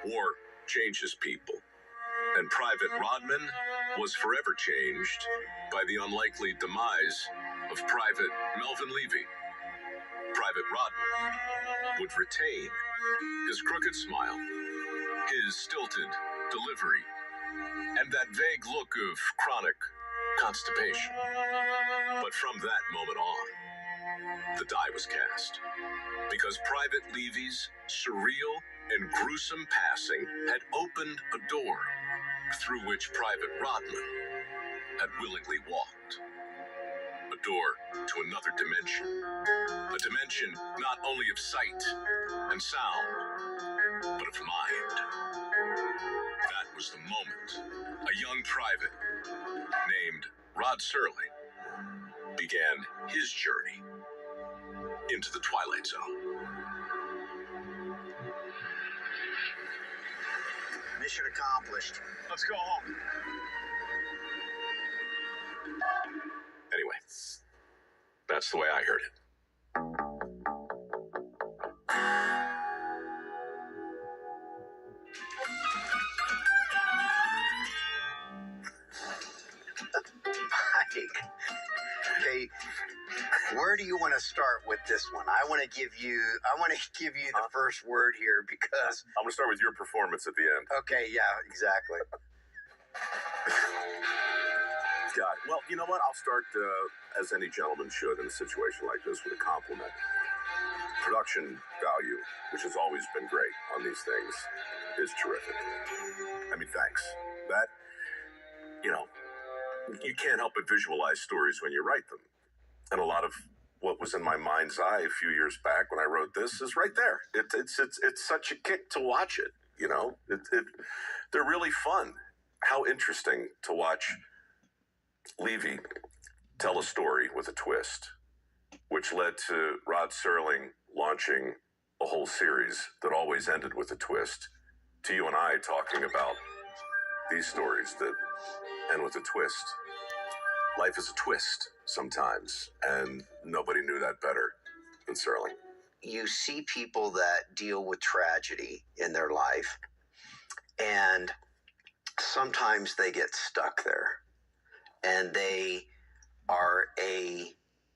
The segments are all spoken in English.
War changes people, and Private Rodman was forever changed by the unlikely demise of Private Melvin Levy. Private Rodman would retain his crooked smile, his stilted delivery, and that vague look of chronic constipation. But from that moment on, the die was cast, because Private Levy's surreal and gruesome passing had opened a door through which Private Rodman had willingly walked. A door to another dimension. A dimension not only of sight and sound, but of mind. That was the moment a young private named Rod Serling began his journey into the Twilight Zone. Mission accomplished. Let's go home. Anyway, that's the way I heard it. Mike. Okay, where do you want to start with this one? I want to give you the first word here because I'm going to start with your performance at the end. okay, yeah, exactly. God. Well, you know what? I'll start, as any gentleman should in a situation like this, with a compliment. Production value, which has always been great on these things, is terrific. I mean, thanks. That, you can't help but visualize stories when you write them. And a lot of what was in my mind's eye a few years back when I wrote this is right there. It's such a kick to watch it, they're really fun. How interesting to watch Levy tell a story with a twist, which led to Rod Serling launching a whole series that always ended with a twist, to you and I talking about these stories that end with a twist. Life is a twist sometimes, and nobody knew that better than Serling. You see people that deal with tragedy in their life, and sometimes they get stuck there, and they are a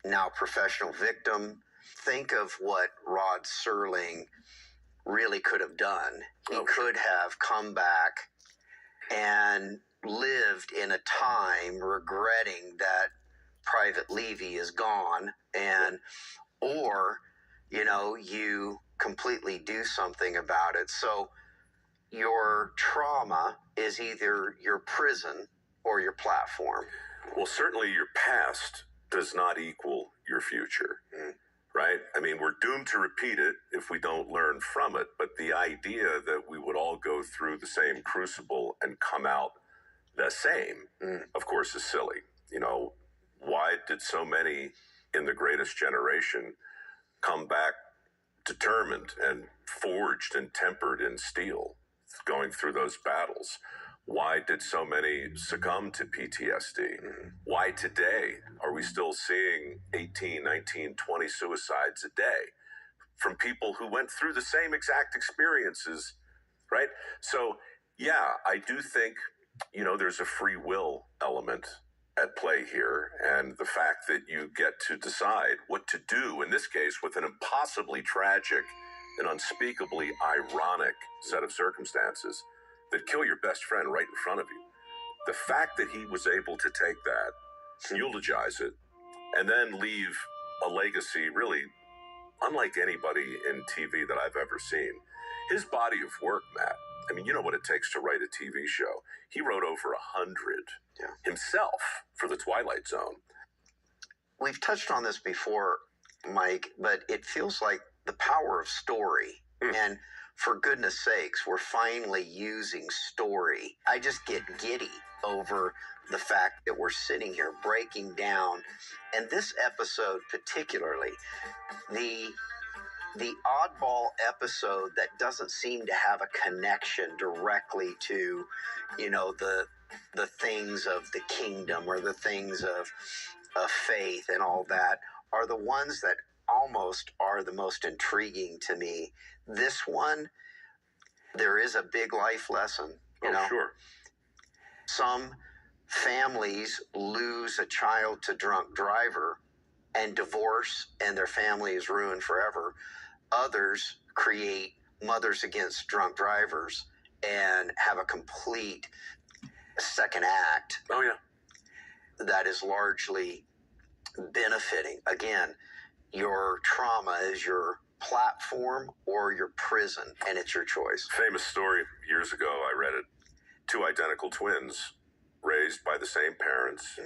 now professional victim. Think of what Rod Serling really could have done. He could have come back and lived in a time regretting that Private Levy is gone, and or you completely do something about it. So your trauma is either your prison or your platform. Well, certainly your past does not equal your future, right? I mean, we're doomed to repeat it if we don't learn from it. But the idea that we would all go through the same crucible and come out the same, of course, is silly. Why did so many in the greatest generation come back determined and forged and tempered in steel, going through those battles? Why did so many succumb to PTSD? Why today are we still seeing 18, 19, 20 suicides a day from people who went through the same exact experiences, right? So, yeah, I do think, there's a free will element at play here, and the fact that you get to decide what to do, in this case, with an impossibly tragic and unspeakably ironic set of circumstances that kill your best friend right in front of you. The fact that he was able to take that, eulogize it, and then leave a legacy really unlike anybody in TV that I've ever seen. His body of work, Matt, I mean, you know what it takes to write a TV show. He wrote over 100 himself for the Twilight Zone. We've touched on this before, Mike, but it feels like the power of story. And for goodness sakes, we're finally using story. I just get giddy over the fact that we're sitting here breaking down, and this episode particularly, the oddball episode that doesn't seem to have a connection directly to, the things of the kingdom or the things of faith and all that, are the ones that almost are the most intriguing to me. This one, there is a big life lesson. You know, sure. Some families lose a child to drunk driver and divorce, and their family is ruined forever. Others create Mothers Against Drunk Drivers and have a complete second act. Oh, yeah. That is largely benefiting. Again, your trauma is your platform or your prison, and it's your choice. Famous story years ago, I read it. Two identical twins raised by the same parents,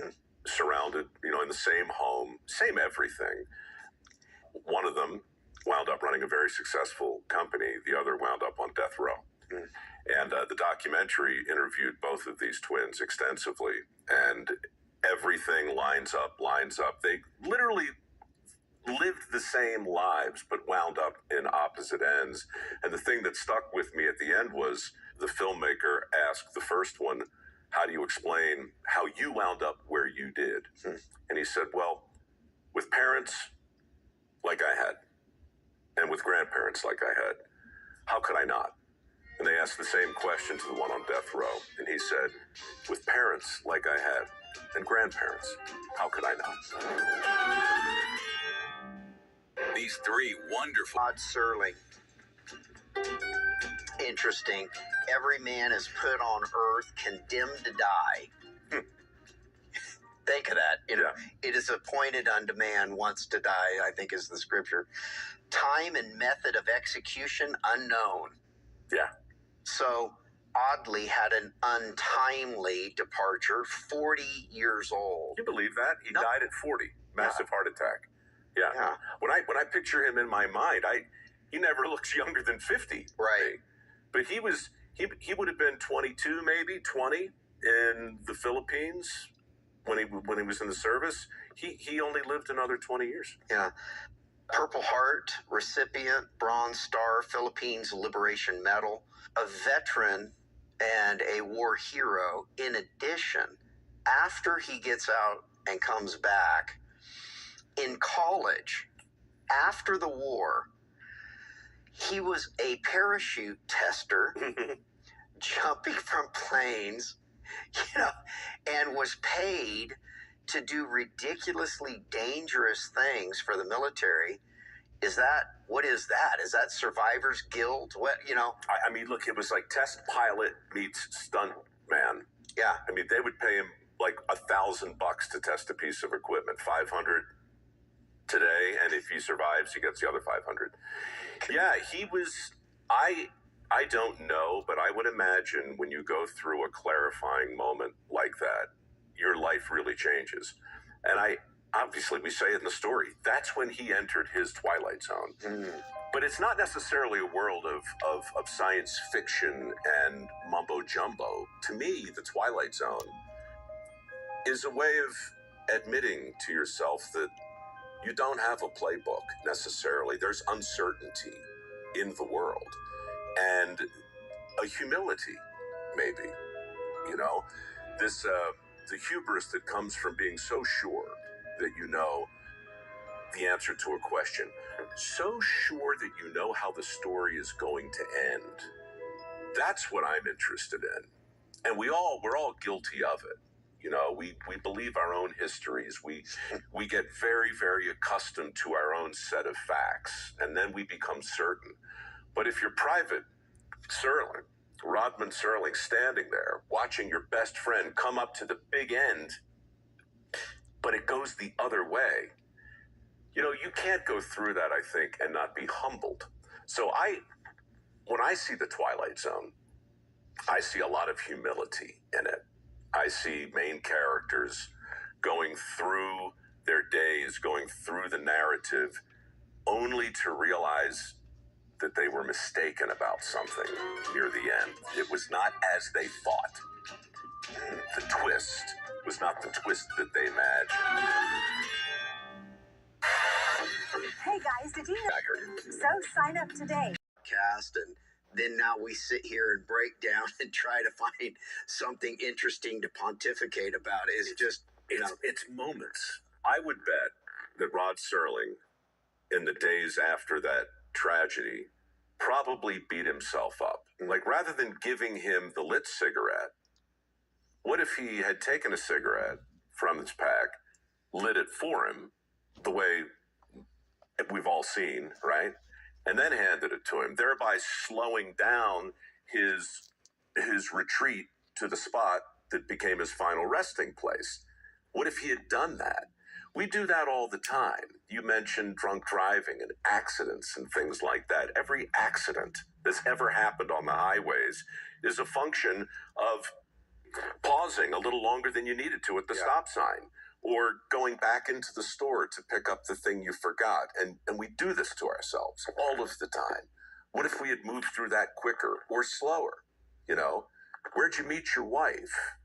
surrounded, in the same home, same everything. One of them wound up running a very successful company. The other wound up on death row. And the documentary interviewed both of these twins extensively, and everything lines up. They literally lived the same lives, but wound up in opposite ends. And the thing that stuck with me at the end was the filmmaker asked the first one, how do you explain how you wound up where you did? And he said, well, with parents like I had, and with grandparents like I had, how could I not? And they asked the same question to the one on death row. And he said, with parents like I had, and grandparents, how could I not? These three wonderful... Rod Serling. Interesting. Every man is put on earth condemned to die. Think of that. It is appointed unto man once to die, I think is the scripture. Time and method of execution unknown. Yeah. So, oddly, had an untimely departure, 40 years old. Can you believe that? He died at 40. Massive heart attack. Yeah. When I picture him in my mind, he never looks younger than 50. Right. But he would have been 22, maybe 20 in the Philippines when he was in the service. He only lived another 20 years. Yeah. Purple Heart recipient, Bronze Star, Philippines Liberation Medal, a veteran and a war hero. In addition, after he gets out and comes back, in college, after the war, he was a parachute tester, jumping from planes, and was paid to do ridiculously dangerous things for the military. What is that? Is that survivor's guilt? What, I mean, look, it was like test pilot meets stunt man. Yeah. I mean, they would pay him like $1,000 to test a piece of equipment, 500 today, and if he survives, he gets the other 500. Yeah, he was. I don't know, but I would imagine when you go through a clarifying moment like that, your life really changes. And obviously, we say it in the story, that's when he entered his Twilight Zone. But it's not necessarily a world of science fiction and mumbo jumbo. To me, the Twilight Zone is a way of admitting to yourself that you don't have a playbook necessarily. There's uncertainty in the world and a humility, maybe, the hubris that comes from being so sure that you know the answer to a question, so sure that you know how the story is going to end. That's what I'm interested in. And we're all guilty of it. We believe our own histories. We get very, very accustomed to our own set of facts, and then we become certain. But if you're Private Serling, Rodman Serling, standing there watching your best friend come up to the big end, but it goes the other way, you can't go through that, I think, and not be humbled. So when I see the Twilight Zone, I see a lot of humility in it. I see main characters going through their days, going through the narrative, only to realize that they were mistaken about something near the end. It was not as they thought. The twist was not the twist that they imagined. Hey guys, did you know? So sign up today. And then now we sit here and break down and try to find something interesting to pontificate about. It's moments. I would bet that Rod Serling, in the days after that tragedy, probably beat himself up Like, rather than giving him the lit cigarette, what if he had taken a cigarette from his pack, lit it for him, the way we've all seen, right? And then handed it to him, thereby slowing down his retreat to the spot that became his final resting place. What if he had done that? We do that all the time. You mentioned drunk driving and accidents and things like that. Every accident that's ever happened on the highways is a function of pausing a little longer than you needed to at the stop sign, or going back into the store to pick up the thing you forgot. And we do this to ourselves all of the time. What if we had moved through that quicker or slower? You know, where'd you meet your wife?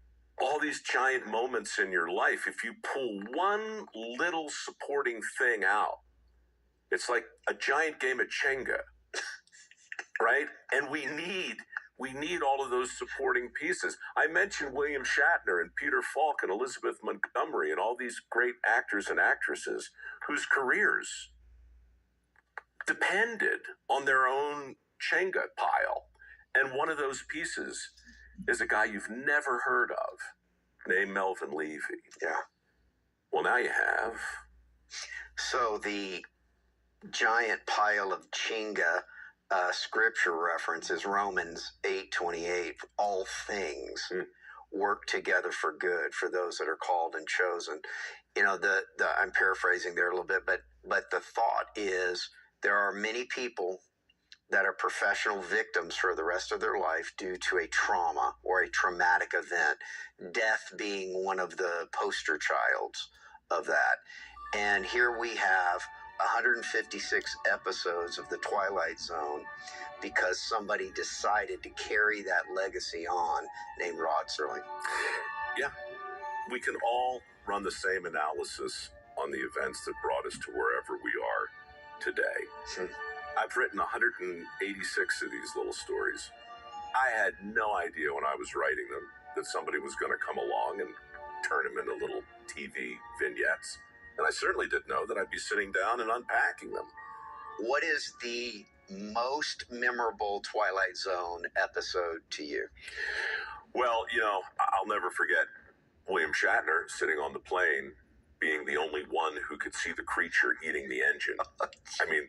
All these giant moments in your life, if you pull one little supporting thing out, it's like a giant game of Jenga, right? And we need all of those supporting pieces. I mentioned William Shatner and Peter Falk and Elizabeth Montgomery and all these great actors and actresses whose careers depended on their own Jenga pile. And one of those pieces is a guy you've never heard of named Melvin Levy. Yeah. Well, now you have. So the giant pile of Jenga scripture reference is Romans 8:28. All things work together for good for those that are called and chosen. You know, the I'm paraphrasing there a little bit, but the thought is there are many people that are professional victims for the rest of their life due to a trauma or a traumatic event, death being one of the poster childs of that. And here we have 156 episodes of the Twilight Zone because somebody decided to carry that legacy on, named Rod Serling. Yeah, we can all run the same analysis on the events that brought us to wherever we are today. I've written 186 of these little stories. I had no idea when I was writing them that somebody was going to come along and turn them into little TV vignettes. And I certainly didn't know that I'd be sitting down and unpacking them. What is the most memorable Twilight Zone episode to you? Well, you know, I'll never forget William Shatner sitting on the plane being the only one who could see the creature eating the engine. I mean,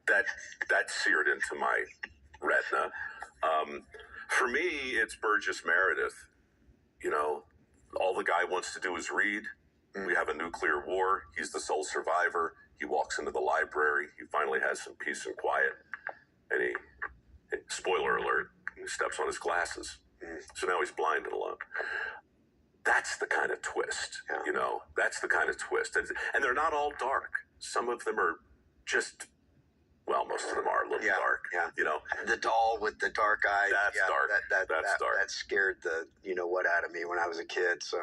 that seared into my retina. For me, it's Burgess Meredith. You know, all the guy wants to do is read. We have a nuclear war. He's the sole survivor. He walks into the library. He finally has some peace and quiet. And spoiler alert, he steps on his glasses. So now he's blind and alone. That's the kind of twist, you know, that's the kind of twist. And they're not all dark. Some of them are just, well, most of them are a little dark, you know. The doll with the dark eyes. That's dark. That's dark. That scared the, you know what, out of me when I was a kid. So,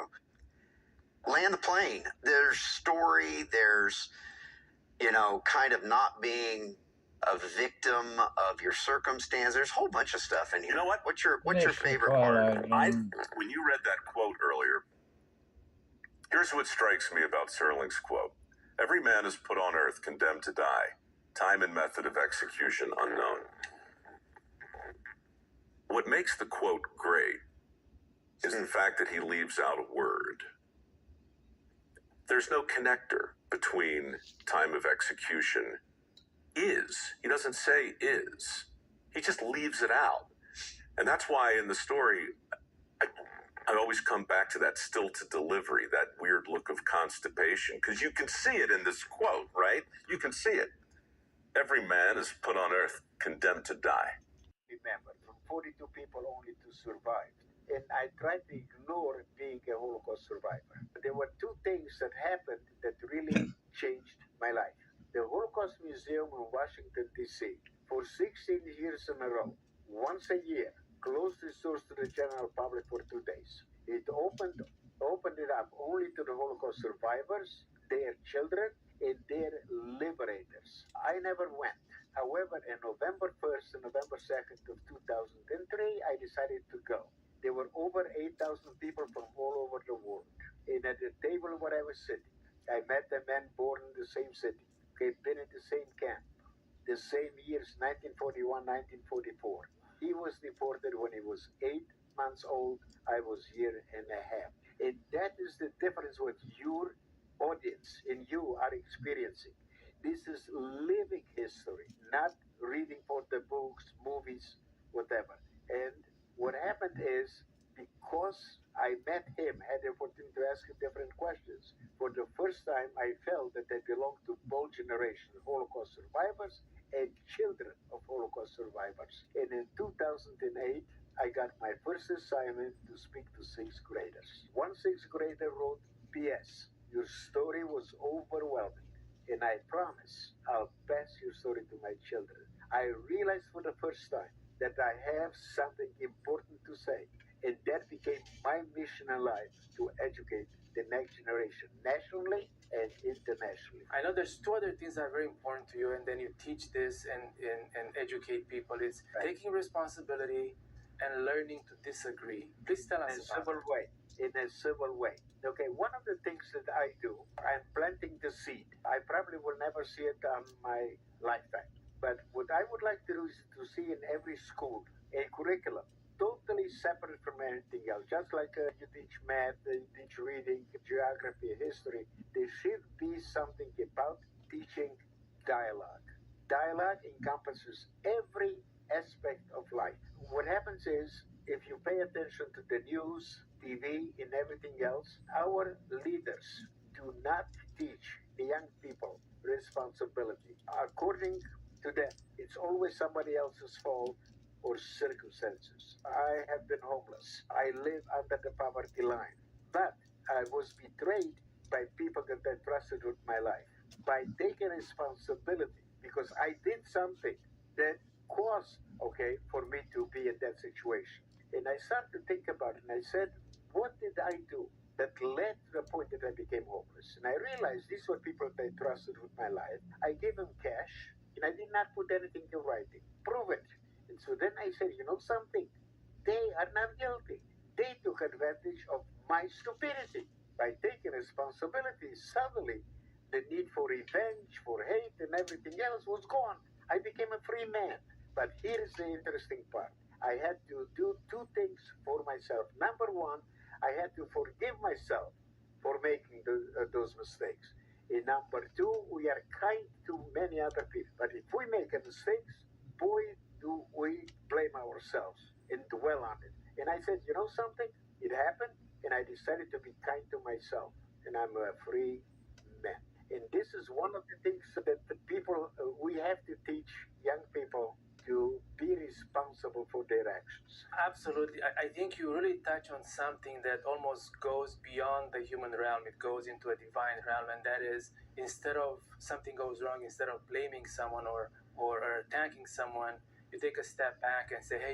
land the plane. There's story. There's, you know, kind of not being a victim of your circumstance. There's a whole bunch of stuff in here. You know what? What's your favorite part? When you read that quote earlier, here's what strikes me about Serling's quote. Every man is put on earth condemned to die. Time and method of execution unknown. What makes the quote great is the fact that he leaves out a word. There's no connector between time of execution is. He doesn't say is. He just leaves it out. And that's why in the story, I always come back to that stilted delivery, that weird look of constipation, because you can see it in this quote, right? You can see it. Every man is put on earth condemned to die. Remember, from 42 people only to survive. And I tried to ignore being a Holocaust survivor. There were two things that happened that really changed my life. The Holocaust Museum in Washington, D.C., for 16 years in a row, once a year, closed its doors to the general public for 2 days. It opened it up only to the Holocaust survivors, their children, and their liberators. I never went. However, on November 1st and November 2nd of 2003, I decided to go. There were over 8,000 people from all over the world. And at the table where I was sitting, I met the men born in the same city, been in the same camp, the same years, 1941, 1944. He was deported when he was 8 months old. I was year and a half. And that is the difference what your audience and you are experiencing. This is living history, not reading for the books, movies, whatever. And what happened is because I met him, had the opportunity to ask him different questions. For the first time, I felt that I belonged to both generations, Holocaust survivors and children of Holocaust survivors. And in 2008, I got my first assignment to speak to sixth graders. One sixth grader wrote, P.S. Your story was overwhelming, and I promise I'll pass your story to my children. I realized for the first time that I have something important to say, and that became my mission in life to educate the next generation nationally and internationally. I know there's two other things that are very important to you, and then you teach this and educate people. It's Right. taking responsibility and learning to disagree. Please tell us In a about civil way. In a civil way. Okay, one of the things that I do, I'm planting the seed. I probably will never see it on my lifetime. But what I would like to do is to see in every school a curriculum totally separate from anything else. Just like you teach math, you teach reading, geography, history, there should be something about teaching dialogue. Dialogue encompasses every aspect of life. What happens is, if you pay attention to the news, TV, and everything else, our leaders do not teach the young people responsibility. According to them, it's always somebody else's fault or circumstances. I have been homeless. I live under the poverty line. But I was betrayed by people that I trusted with my life. By taking responsibility, because I did something that caused, okay, for me to be in that situation. And I started to think about it, and I said, what did I do that led to the point that I became homeless? And I realized these were people that I trusted with my life. I gave them cash, and I did not put anything in writing. Prove it. And so then I said, you know something? They are not guilty. They took advantage of my stupidity. By taking responsibility, suddenly the need for revenge, for hate, and everything else was gone. I became a free man. But here's the interesting part. I had to do two things for myself. Number one, I had to forgive myself for making those mistakes. And number two, we are kind to many other people. But if we make a mistake, boy, do we blame ourselves and dwell on it. And I said, you know something? It happened, and I decided to be kind to myself. And I'm a free man. And this is one of the things that the people, we have to teach young people to be responsible for their actions. Absolutely. I think you really touch on something that almost goes beyond the human realm. It goes into a divine realm, and that is, instead of something goes wrong, instead of blaming someone or attacking someone, you take a step back and say, hey,